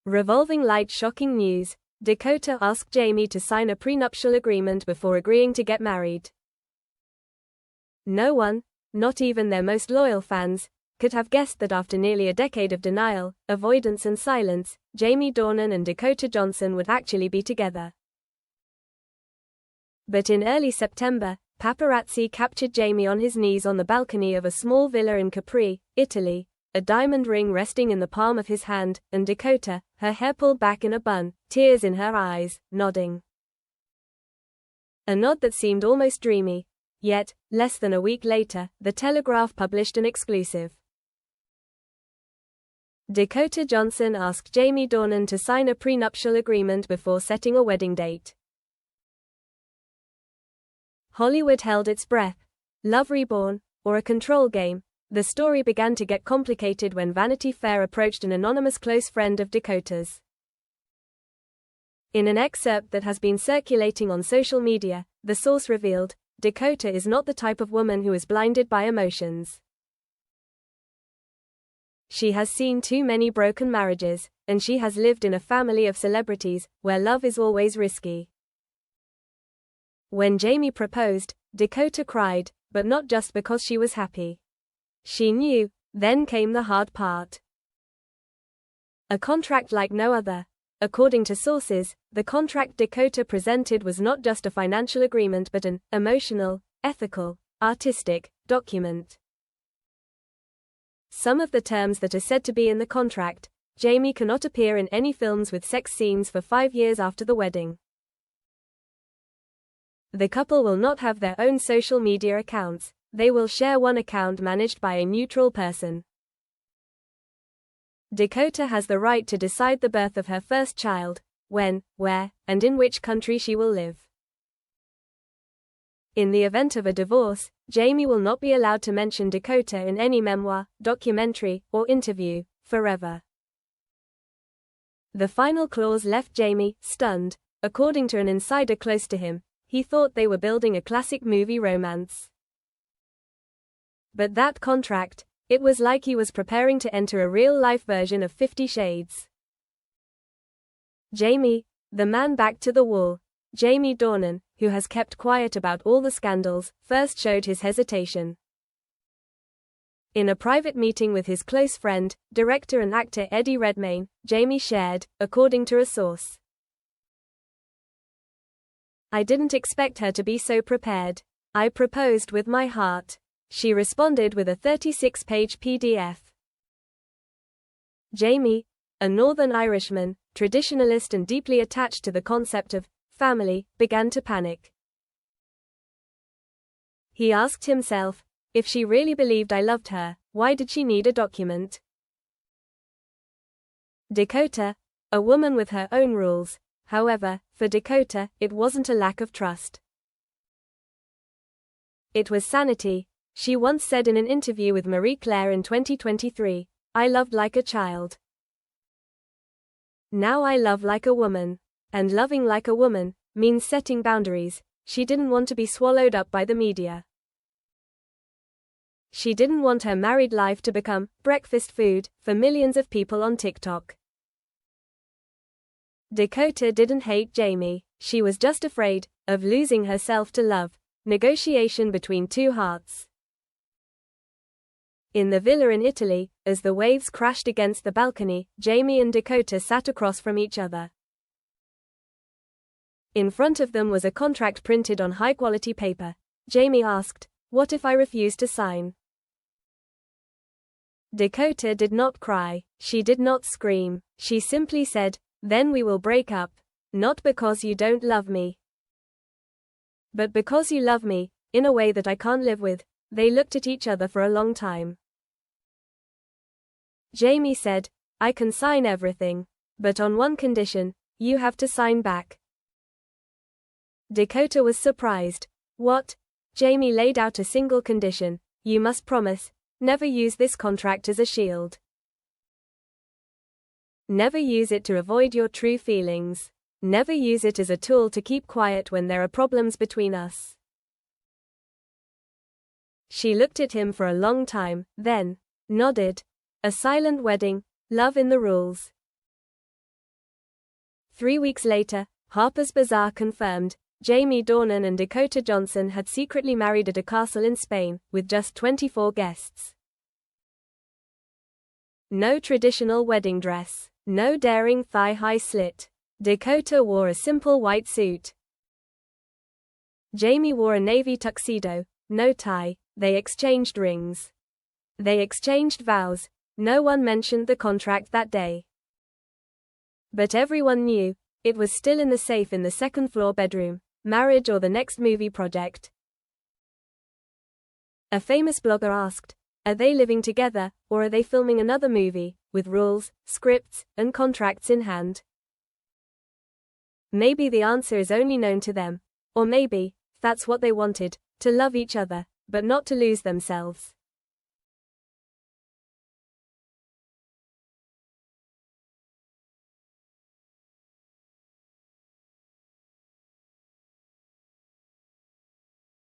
Revolving light shocking news. Dakota asked Jamie to sign a prenuptial agreement before agreeing to get married. No one, not even their most loyal fans, could have guessed that after nearly a decade of denial, avoidance and silence, Jamie Dornan and Dakota Johnson would actually be together. But in early September, paparazzi captured Jamie on his knees on the balcony of a small villa in Capri, Italy, a diamond ring resting in the palm of his hand, and Dakota, her hair pulled back in a bun, tears in her eyes, nodding. A nod that seemed almost dreamy. Yet, less than a week later, The Telegraph published an exclusive. Dakota Johnson asked Jamie Dornan to sign a prenuptial agreement before setting a wedding date. Hollywood held its breath. Love Reborn, or a control game? The story began to get complicated when Vanity Fair approached an anonymous close friend of Dakota's. In an excerpt that has been circulating on social media, the source revealed, Dakota is not the type of woman who is blinded by emotions. She has seen too many broken marriages, and she has lived in a family of celebrities, where love is always risky. When Jamie proposed, Dakota cried, but not just because she was happy. She knew. Then came the hard part. A contract like no other. According to sources, the contract Dakota presented was not just a financial agreement but an emotional, ethical, artistic document. Some of the terms that are said to be in the contract: Jamie cannot appear in any films with sex scenes for 5 years after the wedding. The couple will not have their own social media accounts. They will share one account managed by a neutral person. Dakota has the right to decide the birth of her first child, when, where, and in which country she will live. In the event of a divorce, Jamie will not be allowed to mention Dakota in any memoir, documentary, or interview, forever. The final clause left Jamie stunned. According to an insider close to him, he thought they were building a classic movie romance. But that contract, it was like he was preparing to enter a real-life version of 50 Shades. Jamie, the man back to the wall. Jamie Dornan, who has kept quiet about all the scandals, first showed his hesitation. In a private meeting with his close friend, director and actor Eddie Redmayne, Jamie shared, according to a source, "I didn't expect her to be so prepared. I proposed with my heart." She responded with a 36-page PDF. Jamie, a Northern Irishman, traditionalist and deeply attached to the concept of family, began to panic. He asked himself, if she really believed I loved her, why did she need a document? Dakota, a woman with her own rules. However, for Dakota, it wasn't a lack of trust. It was sanity. She once said in an interview with Marie Claire in 2023, "I loved like a child. Now I love like a woman." And loving like a woman means setting boundaries. She didn't want to be swallowed up by the media. She didn't want her married life to become breakfast food for millions of people on TikTok. Dakota didn't hate Jamie. She was just afraid of losing herself to love. Negotiation between two hearts. In the villa in Italy, as the waves crashed against the balcony, Jamie and Dakota sat across from each other. In front of them was a contract printed on high-quality paper. Jamie asked, "What if I refuse to sign?" Dakota did not cry. She did not scream. She simply said, "Then we will break up. Not because you don't love me, but because you love me, in a way that I can't live with." They looked at each other for a long time. Jamie said, "I can sign everything. But on one condition, you have to sign back." Dakota was surprised. "What?" Jamie laid out a single condition. "You must promise, never use this contract as a shield. Never use it to avoid your true feelings. Never use it as a tool to keep quiet when there are problems between us." She looked at him for a long time, then nodded. A silent wedding, love in the rules. 3 weeks later, Harper's Bazaar confirmed Jamie Dornan and Dakota Johnson had secretly married at a castle in Spain, with just 24 guests. No traditional wedding dress. No daring thigh-high slit. Dakota wore a simple white suit. Jamie wore a navy tuxedo. No tie. They exchanged rings. They exchanged vows. No one mentioned the contract that day. But everyone knew, it was still in the safe in the second-floor bedroom. Marriage or the next movie project? A famous blogger asked, are they living together, or are they filming another movie, with rules, scripts, and contracts in hand? Maybe the answer is only known to them. Or maybe, that's what they wanted, to love each other, but not to lose themselves.